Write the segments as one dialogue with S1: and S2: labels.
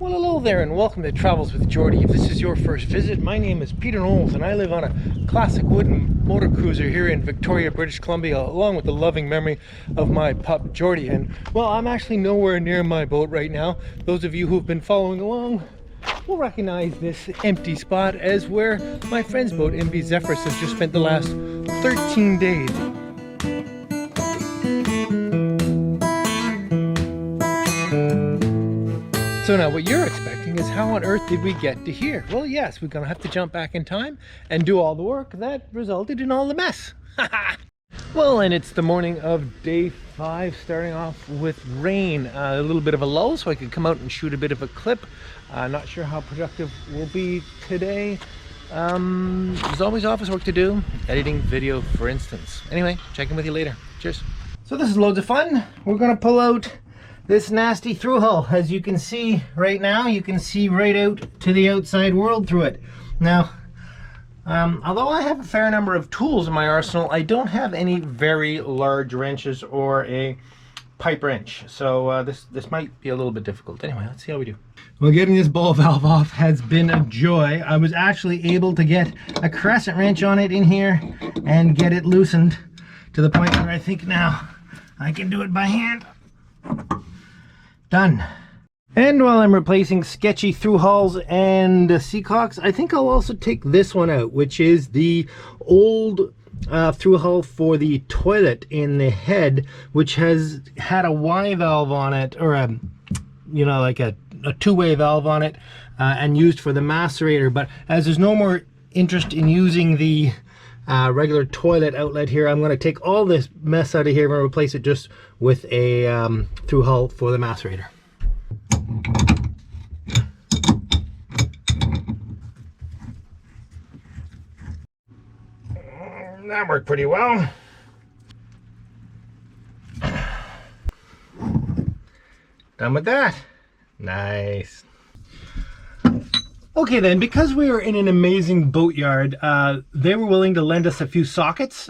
S1: Well, hello there and welcome to Travels with Geordie. If this is your first visit, my name is Peter Knowles and I live on a classic wooden motor cruiser here in Victoria, British Columbia, along with the loving memory of my pup Geordie. And well, I'm actually nowhere near my boat right now. Those of you who've been following along will recognize this empty spot as where my friend's boat, MV Zephyrus, has just spent the last 13 days. So now what you're expecting is, how on earth did we get to here? Well, yes, we're gonna have to jump back in time and do all the work that resulted in all the mess. Well, and it's the morning of day 5, starting off with rain. A little bit of a lull so I could come out and shoot a bit of a clip. Not sure how productive we'll be today. There's always office work to do, editing video for instance. Anyway, check in with you later. Cheers. So this is loads of fun. We're gonna pull out this nasty through hull. As you can see right now, you can see right out to the outside world through it. Now, although I have a fair number of tools in my arsenal, I don't have any very large wrenches or a pipe wrench. So this might be a little bit difficult. Anyway, let's see how we do. Well, getting this ball valve off has been a joy. I was actually able to get a crescent wrench on it in here and get it loosened to the point where I think now I can do it by hand. Done. And while I'm replacing sketchy through hulls and seacocks, I think I'll also take this one out, which is the old through hull for the toilet in the head, which has had a Y valve on it, or a, you know, like a two-way valve on it, and used for the macerator. But as there's no more interest in using the regular toilet outlet here, I'm going to take all this mess out of here and replace it just with a through hull for the macerator. That worked pretty well. Done with that. Nice. Okay then, because we were in an amazing boatyard, they were willing to lend us a few sockets.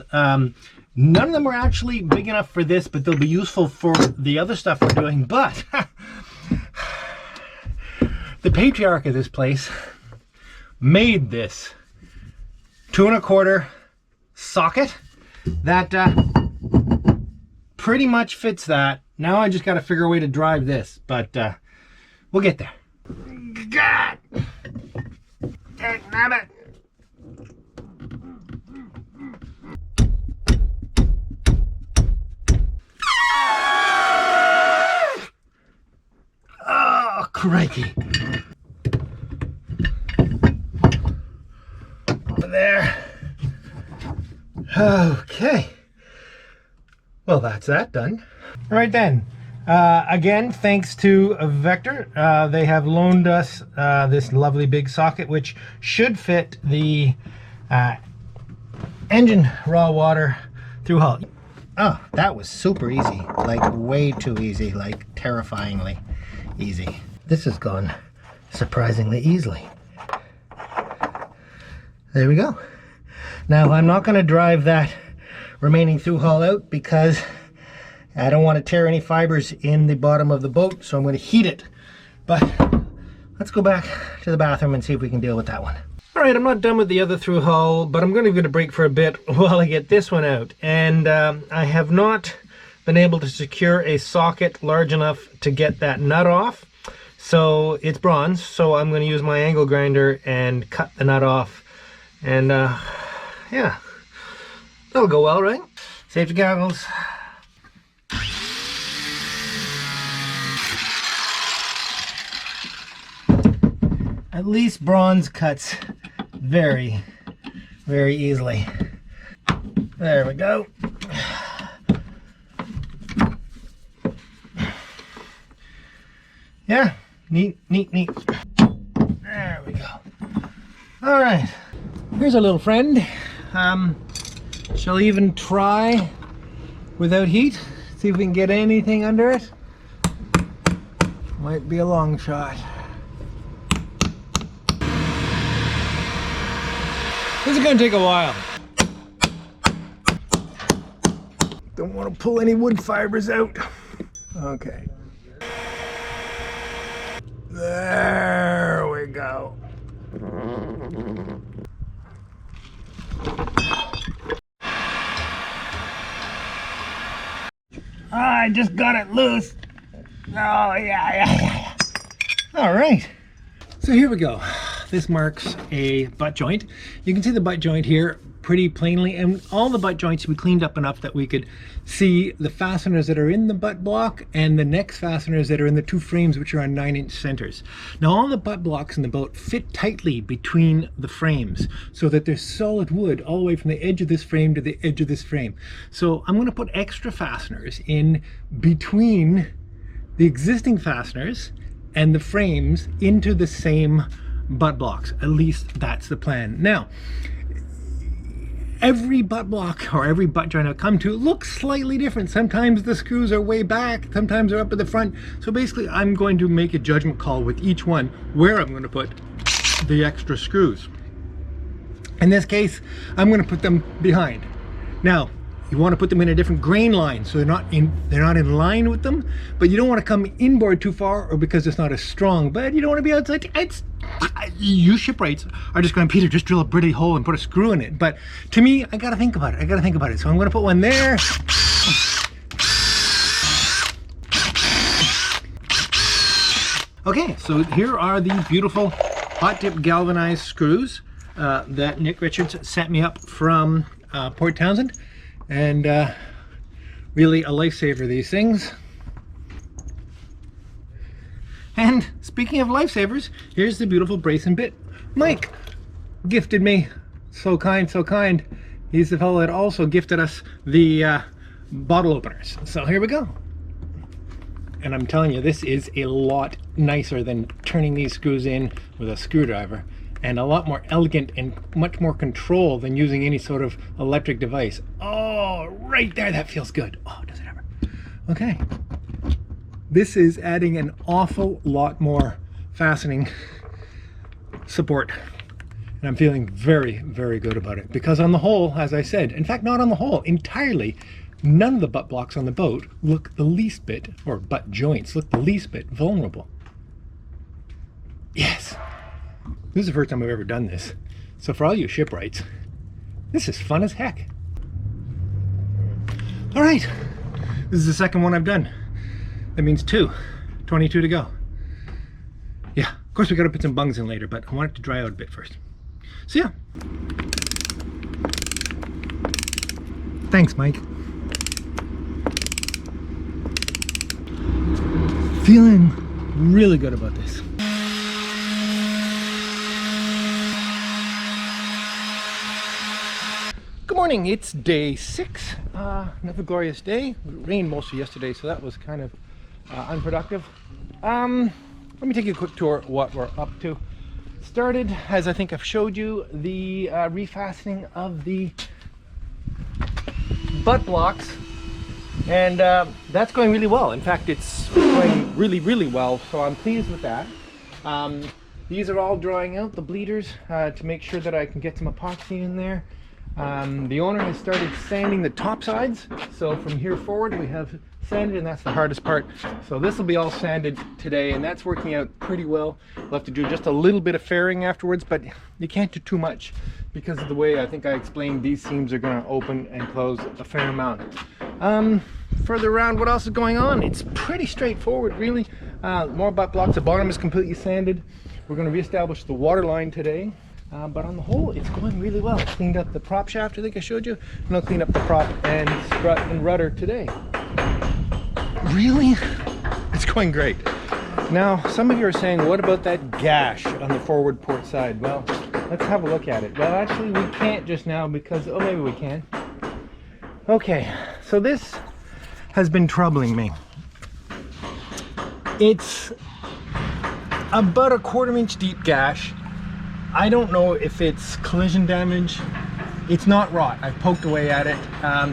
S1: None of them were actually big enough for this, but they'll be useful for the other stuff we're doing. But the patriarch of this place made this 2 1/4 socket that pretty much fits that. Now I just got to figure a way to drive this, but we'll get there. God! Damn it! Oh, crikey! Over there. Okay. Well, that's that done. All right then. Again, thanks to Vector, they have loaned us this lovely big socket, which should fit the engine raw water through hull. Oh, that was super easy, like way too easy, like terrifyingly easy. This has gone surprisingly easily. There we go. Now, I'm not going to drive that remaining through hull out because I don't want to tear any fibers in the bottom of the boat, so I'm going to heat it. But let's go back to the bathroom and see if we can deal with that one. All right, I'm not done with the other through hull, but I'm going to give it a break for a bit while I get this one out. And I have not been able to secure a socket large enough to get that nut off. So it's bronze, so I'm going to use my angle grinder and cut the nut off. And yeah, that'll go well, right? Safety goggles. At least bronze cuts very, very easily. There we go. Yeah, neat, neat, neat. There we go. All right, here's our little friend. Shall even try without heat. See if we can get anything under it. Might be a long shot. This is going to take a while. Don't want to pull any wood fibers out. Okay. There. I just got it loose. Oh, yeah. All right. So here we go. This marks a butt joint. You can see the butt joint here pretty plainly, and all the butt joints we cleaned up enough that we could see the fasteners that are in the butt block and the next fasteners that are in the two frames, which are on 9-inch centers. Now all the butt blocks in the boat fit tightly between the frames so that there's solid wood all the way from the edge of this frame to the edge of this frame. So I'm going to put extra fasteners in between the existing fasteners and the frames into the same butt blocks. At least that's the plan. Now, every butt block or every butt joint I come to looks slightly different. Sometimes the screws are way back, sometimes they're up at the front. So basically I'm going to make a judgment call with each one where I'm going to put the extra screws. In this case, I'm going to put them behind. Now, you want to put them in a different grain line so they're not in line with them, but you don't want to come inboard too far or because it's not as strong, but you don't want to be outside. You shipwrights are just going, Peter, just drill a pretty hole and put a screw in it. But to me, I got to think about it. So I'm going to put one there. Okay, so here are the beautiful hot dip galvanized screws that Nick Richards sent me up from Port Townsend. And really a lifesaver, these things. And speaking of lifesavers, here's the beautiful brace and bit Mike gifted me. So kind, so kind. He's the fellow that also gifted us the bottle openers. So here we go. And I'm telling you, this is a lot nicer than turning these screws in with a screwdriver, and a lot more elegant and much more control than using any sort of electric device. Oh, right there, that feels good. Oh, does it ever? Okay. This is adding an awful lot more fastening support. And I'm feeling very, very good about it. Because on the whole, as I said, in fact, not on the whole, entirely, none of the butt blocks on the boat look the least bit, or butt joints look the least bit vulnerable. Yes. This is the first time I've ever done this. So for all you shipwrights, this is fun as heck. All right, this is the second one I've done. That means 22 to go. Yeah, of course we gotta put some bungs in later, but I want it to dry out a bit first. So yeah. Thanks, Mike. Feeling really good about this. Good morning, it's day 6. Another glorious day. It rained most of yesterday, so that was kind of unproductive. Let me take you a quick tour of what we're up to. Started, as I think I've showed you, the refastening of the butt blocks, and that's going really well. In fact, it's going really, really well, so I'm pleased with that. These are all drying out, the bleeders, to make sure that I can get some epoxy in there. The owner has started sanding the top sides, so from here forward we have sanded, and that's the hardest part. So this will be all sanded today, and that's working out pretty well. We'll have to do just a little bit of fairing afterwards, but you can't do too much because of the way I think I explained these seams are going to open and close a fair amount. Further around, what else is going on? It's pretty straightforward, really. More butt blocks. The bottom is completely sanded. We're going to reestablish the water line today. But on the whole, it's going really well. Cleaned up the prop shaft, I think I showed you, and I'll clean up the prop and strut and rudder today. Really? It's going great. Now, some of you are saying, what about that gash on the forward port side? Well, let's have a look at it. Well, actually, we can't just now because, oh, maybe we can. Okay, so this has been troubling me. It's about a 1/4 inch deep gash. I don't know if it's collision damage. It's not rot. I've poked away at it.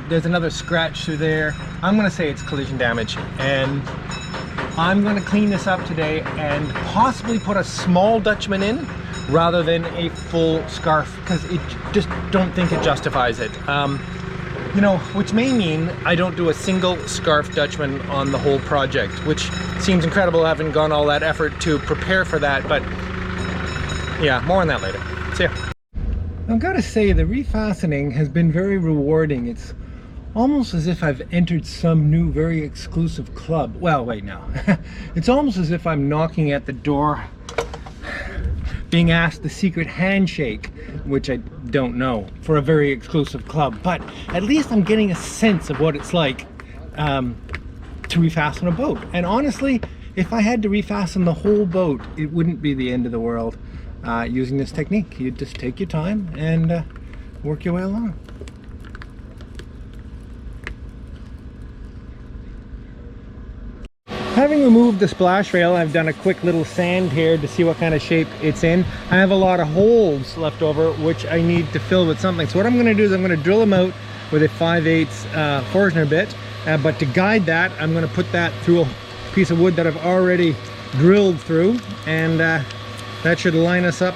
S1: There's another scratch through there. I'm going to say it's collision damage, and I'm going to clean this up today and possibly put a small Dutchman in rather than a full scarf, because it just don't think it justifies it. You know, which may mean I don't do a single scarf Dutchman on the whole project, which seems incredible having gone all that effort to prepare for that, but yeah, more on that later. See ya. I've got to say, the refastening has been very rewarding. It's almost as if I've entered some new, very exclusive club. Well, wait, no. It's almost as if I'm knocking at the door, being asked the secret handshake, which I don't know, for a very exclusive club. But at least I'm getting a sense of what it's like to refasten a boat. And honestly, if I had to refasten the whole boat, it wouldn't be the end of the world using this technique. You just take your time and work your way along. Having removed the splash rail, I've done a quick little sand here to see what kind of shape it's in. I have a lot of holes left over which I need to fill with something. So what I'm going to do is I'm going to drill them out with a 5/8 Forstner bit. But to guide that, I'm going to put that through a piece of wood that I've already drilled through, and that should line us up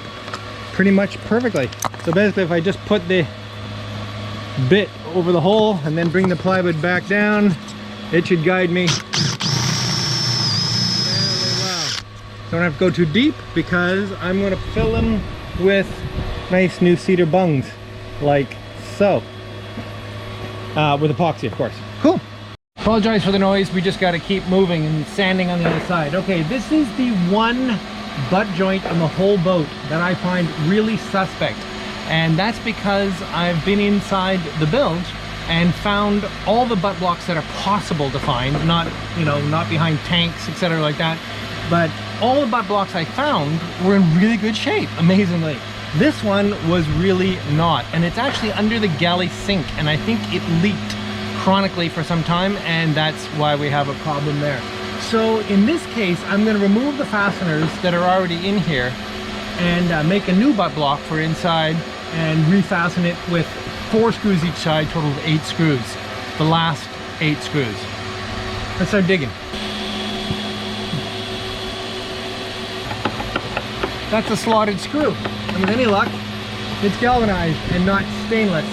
S1: pretty much perfectly. So basically, if I just put the bit over the hole and then bring the plywood back down, it should guide me fairly well. Don't have to go too deep because I'm going to fill them with nice new cedar bungs, like so, with epoxy, of course. Cool. Apologize for the noise, we just got to keep moving and sanding on the other side. Okay, this is the one butt joint in the whole boat that I find really suspect, and that's because I've been inside the bilge and found all the butt blocks that are possible to find, not, you know, not behind tanks, etc. like that, but all the butt blocks I found were in really good shape, amazingly. This one was really not, and it's actually under the galley sink, and I think it leaked chronically for some time, and that's why we have a problem there. So in this case, I'm going to remove the fasteners that are already in here and make a new butt block for inside and refasten it with 4 screws each side, total of 8 screws. The last 8 screws. Let's start digging. That's a slotted screw, and with any luck, it's galvanized and not stainless.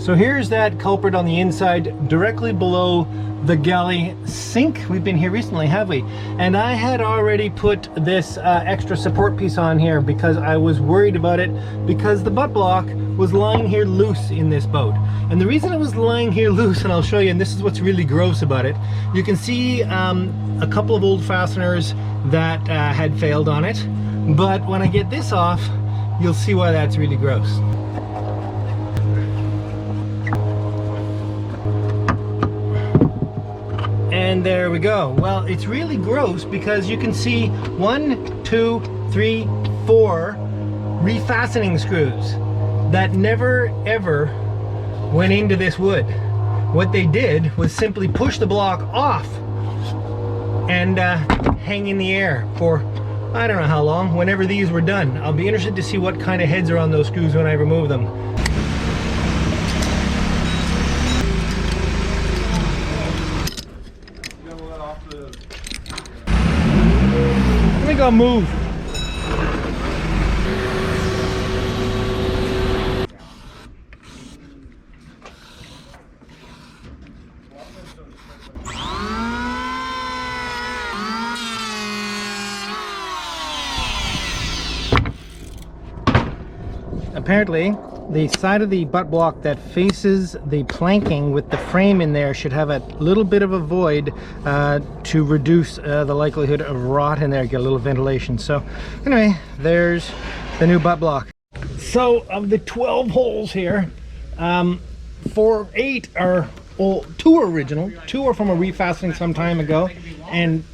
S1: So here's that culprit on the inside, directly below the galley sink. We've been here recently, have we? And I had already put this extra support piece on here because I was worried about it, because the butt block was lying here loose in this boat. And the reason it was lying here loose, and I'll show you, and this is what's really gross about it, you can see a couple of old fasteners that had failed on it. But when I get this off, you'll see why that's really gross. And there we go. Well, it's really gross because you can see 1, 2, 3, 4 refastening screws that never ever went into this wood. What they did was simply push the block off and hang in the air for I don't know how long, whenever these were done. I'll be interested to see what kind of heads are on those screws when I remove them. I think I'll move. Apparently, the side of the butt block that faces the planking with the frame in there should have a little bit of a void to reduce the likelihood of rot in there, get a little ventilation. So anyway, there's the new butt block. So of the 12 holes here, 8 are old, 2 are original, 2 are from a refastening some time ago, and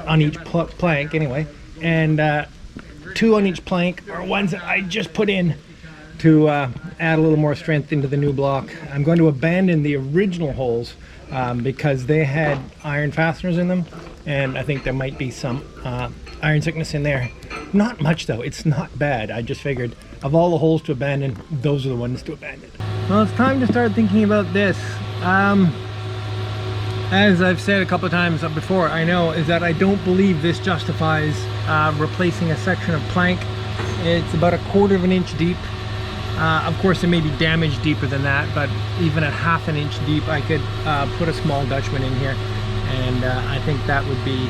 S1: on each plank anyway, and 2 on each plank are ones that I just put in to add a little more strength into the new block. I'm going to abandon the original holes because they had iron fasteners in them, and I think there might be some iron sickness in there. Not much though, it's not bad. I just figured of all the holes to abandon, those are the ones to abandon. Well, it's time to start thinking about this. As I've said a couple of times before, I know, is that I don't believe this justifies replacing a section of plank. It's about 1/4 of an inch deep. Of course, it may be damaged deeper than that, but even at 1/2 inch deep, I could put a small Dutchman in here, and I think that would be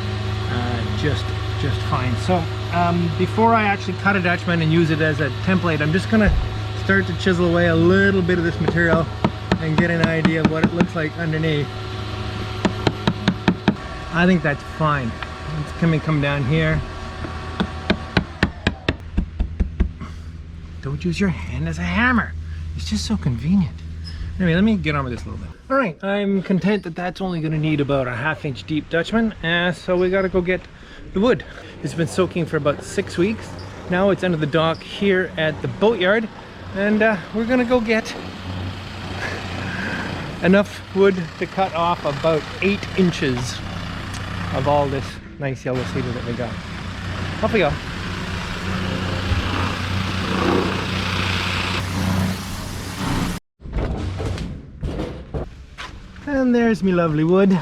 S1: just just fine. So before I actually cut a Dutchman and use it as a template, I'm just gonna start to chisel away a little bit of this material and get an idea of what it looks like underneath. I think that's fine. Let's come down here. Don't use your hand as a hammer. It's just so convenient. Anyway, let me get on with this a little bit. All right, I'm content that that's only going to need about a 1/2 inch deep Dutchman. So we got to go get the wood. It's been soaking for about 6 weeks. Now it's under the dock here at the boatyard, and we're going to go get enough wood to cut off about 8 inches of all this nice yellow cedar that we got. Off we go. And there's me lovely wood.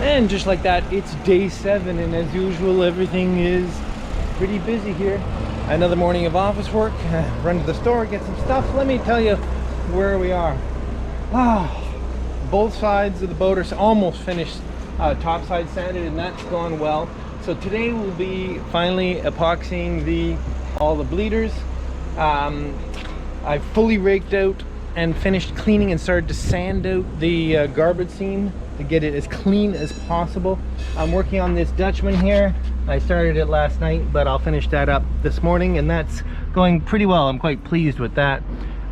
S1: And just like that, it's day 7, and as usual, everything is pretty busy here. Another morning of office work, run to the store, get some stuff. Let me tell you where we are. Both sides of the boat are almost finished, top side sanded, and that's gone well. So today we'll be finally epoxying all the bleeders. I've fully raked out and finished cleaning and started to sand out the garboard seam to get it as clean as possible. I'm working on this Dutchman here. I started it last night, but I'll finish that up this morning, and that's going pretty well. I'm quite pleased with that.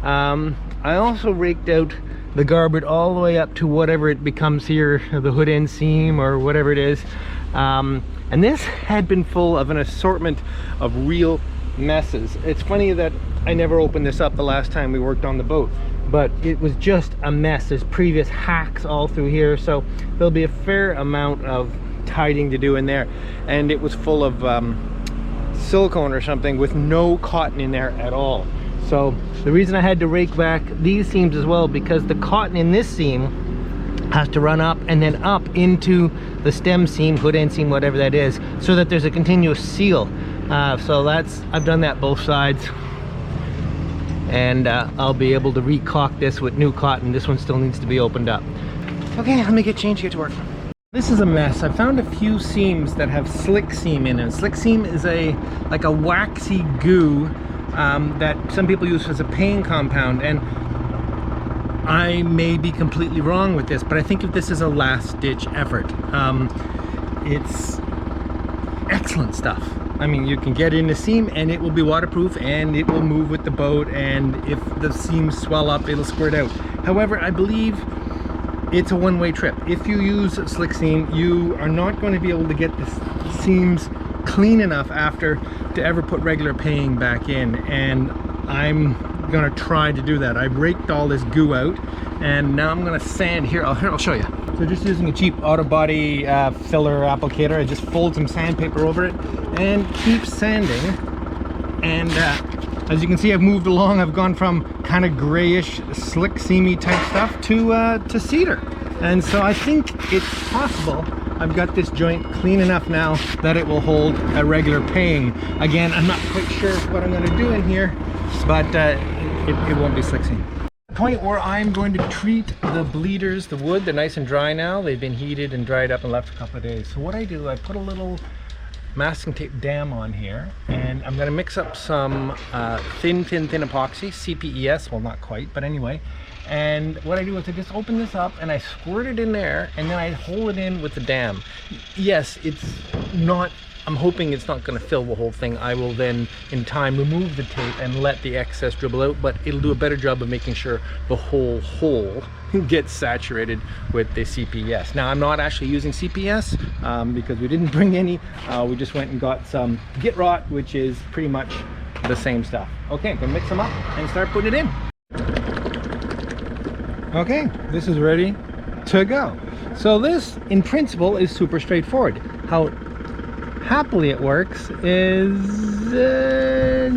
S1: I also raked out the garboard all the way up to whatever it becomes here, the hood end seam or whatever it is. And this had been full of an assortment of real messes. It's funny that I never opened this up the last time we worked on the boat, but it was just a mess. There's previous hacks all through here, so there'll be a fair amount of tidying to do in there. And it was full of silicone or something with no cotton in there at all. So the reason I had to rake back these seams as well, because the cotton in this seam has to run up and then up into the stem seam, hood end seam, whatever that is, so that there's a continuous seal. So I've done that both sides, and I'll be able to re-caulk this with new cotton. This one still needs to be opened up. Okay, let me get changed, get to work. This is a mess. I found a few seams that have slick seam in it. Slick seam is like a waxy goo that some people use as a paint compound, and I may be completely wrong with this, but I think if this is a last-ditch effort. It's excellent stuff. I mean, you can get in the seam and it will be waterproof and it will move with the boat, and if the seams swell up, it'll squirt out. However, I believe it's a one-way trip. If you use slick seam, you are not going to be able to get the seams clean enough after to ever put regular painting back in, and I'm gonna try to do that. I've raked all this goo out, and now I'm gonna sand here. I'll show you. So just using a cheap auto body filler applicator, I just fold some sandpaper over it and keep sanding. And as you can see, I've moved along. I've gone from kind of grayish, slick, seamy type stuff to cedar. And so I think it's possible I've got this joint clean enough now that it will hold a regular paying. Again, I'm not quite sure what I'm going to do in here, but it won't be slick seam. The point where I'm going to treat the bleeders, the wood, they're nice and dry now. They've been heated and dried up and left a couple of days. So what I do, I put a little masking tape dam on here, and I'm going to mix up some thin epoxy, CPES, well, not quite, but anyway. And what I do is I just open this up and I squirt it in there, and then I hold it in with the dam. Yes, it's not, I'm hoping it's not going to fill the whole thing. I will then in time remove the tape and let the excess dribble out, but it'll do a better job of making sure the whole hole gets saturated with the CPS. Now, I'm not actually using CPS because we didn't bring any. We just went and got some Git Rot, which is pretty much the same stuff. Okay, I'm gonna mix them up and start putting it in. Okay, this is ready to go. So this, in principle, is super straightforward. How happily it works is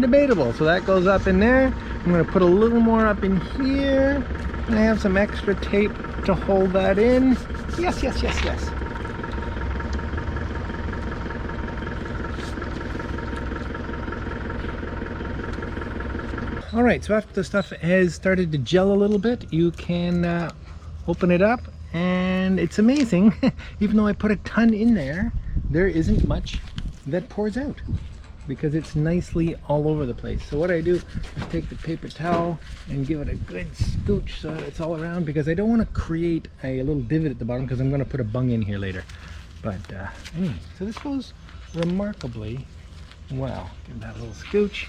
S1: debatable. So that goes up in there. I'm going to put a little more up in here. I have some extra tape to hold that in. Yes, yes, yes, yes. All right, so after the stuff has started to gel a little bit, you can open it up, and it's amazing. Even though I put a ton in there, there isn't much that pours out because it's nicely all over the place. So what I do is take the paper towel and give it a good scooch so that it's all around, because I don't want to create a little divot at the bottom because I'm going to put a bung in here later. But anyway, so this goes remarkably well. Give that a little scooch.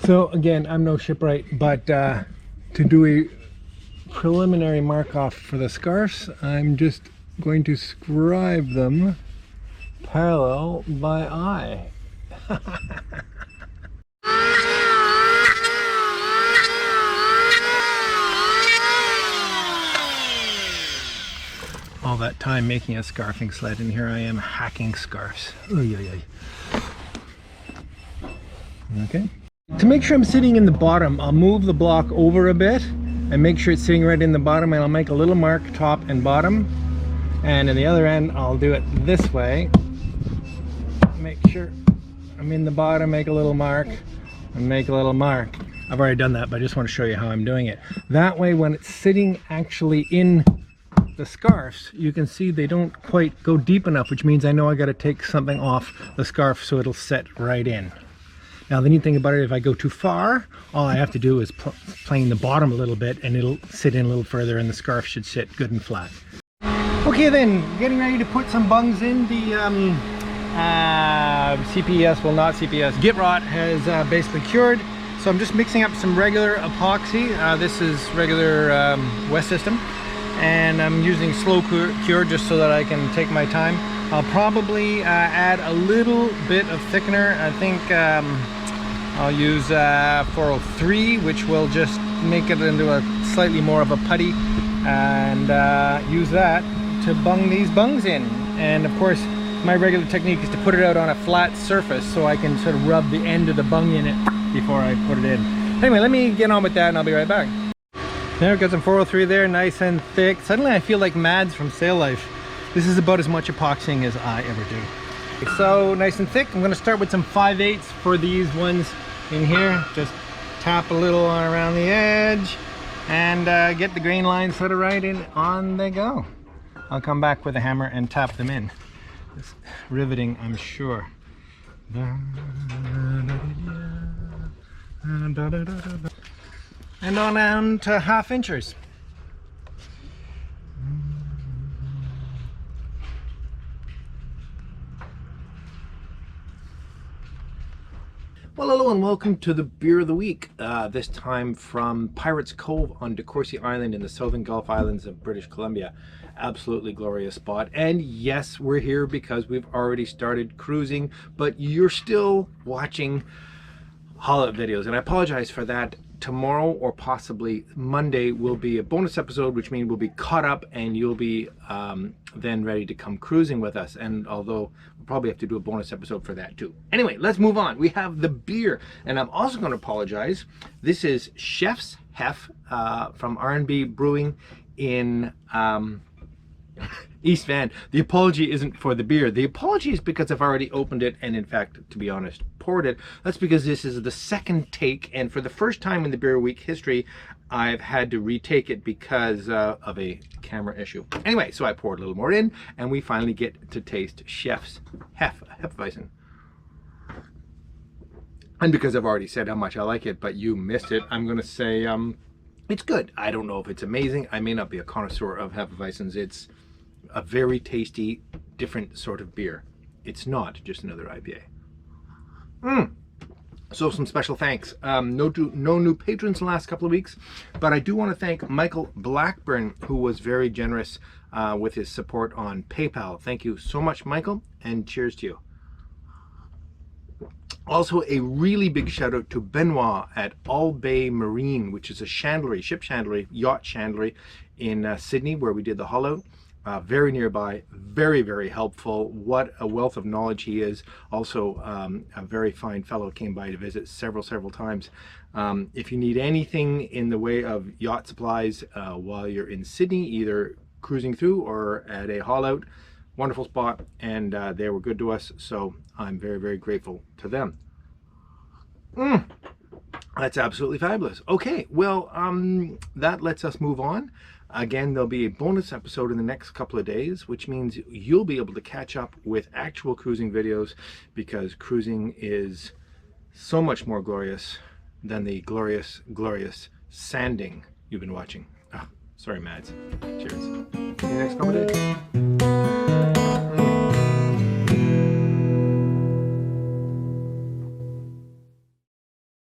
S1: So again, I'm no shipwright, but to do a preliminary mark off for the scarves, I'm just going to scribe them parallel by eye. All that time making a scarfing sled, and here I am hacking scarves. Oy, oy, oy. Okay. To make sure I'm sitting in the bottom, I'll move the block over a bit and make sure it's sitting right in the bottom, and I'll make a little mark top and bottom. And in the other end, I'll do it this way. Make sure I'm in the bottom, make a little mark, and make a little mark. I've already done that, but I just want to show you how I'm doing it. That way, when it's sitting actually in the scarves, you can see they don't quite go deep enough, which means I know I got to take something off the scarf so it'll set right in. Now the neat thing about it, if I go too far, all I have to do is plane the bottom a little bit and it'll sit in a little further, and the scarf should sit good and flat. Okay then, getting ready to put some bungs in. The CPS, well not CPS, git rot has basically cured. So I'm just mixing up some regular epoxy. This is regular West System. And I'm using slow cure just so that I can take my time. I'll probably add a little bit of thickener. I think I'll use 403, which will just make it into a slightly more of a putty, and use that to bung these bungs in. And of course, my regular technique is to put it out on a flat surface so I can sort of rub the end of the bung in it before I put it in. Anyway, let me get on with that and I'll be right back. There, got some 403 there, nice and thick. Suddenly I feel like Mads from Sail Life. This is about as much epoxying as I ever do. So nice and thick. I'm going to start with some 5/8 for these ones in here. Just tap a little around the edge and get the grain line sort of right in. On they go. I'll come back with a hammer and tap them in. It's riveting, I'm sure. And on down to 1/2 inches. Well, hello and welcome to the Beer of the Week. This time from Pirates Cove on De Courcy Island in the Southern Gulf Islands of British Columbia. Absolutely glorious spot. And yes, we're here because we've already started cruising, but you're still watching haul-out videos, and I apologize for that. Tomorrow or possibly Monday will be a bonus episode, which means we'll be caught up and you'll be then ready to come cruising with us. And although we'll probably have to do a bonus episode for that too. Anyway, let's move on. We have the beer, and I'm also going to apologize. This is Chef's Hef from R&B Brewing in East Van. The apology isn't for the beer. The apology is because I've already opened it and, in fact, to be honest, poured it. That's because this is the second take, and for the first time in the Beer Week history, I've had to retake it because of a camera issue. Anyway, so I poured a little more in, and we finally get to taste Chef's Hefeweizen. And because I've already said how much I like it, but you missed it, I'm going to say it's good. I don't know if it's amazing. I may not be a connoisseur of Hefeweizens. It's a very tasty, different sort of beer. It's not just another IPA. So some special thanks. No new patrons the last couple of weeks, but I do want to thank Michael Blackburn, who was very generous with his support on PayPal. Thank you so much, Michael, and cheers to you. Also, a really big shout out to Benoit at All Bay Marine, which is a chandlery, ship chandlery, yacht chandlery in Sydney, where we did the haul out. Very nearby, very, very helpful. What a wealth of knowledge he is. Also, a very fine fellow, came by to visit several times. If you need anything in the way of yacht supplies while you're in Sydney, either cruising through or at a haul out, wonderful spot, and they were good to us, so I'm very, very grateful to them. That's absolutely fabulous. Okay, well, that lets us move on. Again, there'll be a bonus episode in the next couple of days, which means you'll be able to catch up with actual cruising videos, because cruising is so much more glorious than the glorious sanding you've been watching. Oh, sorry, Mads. Cheers. See you next couple of days.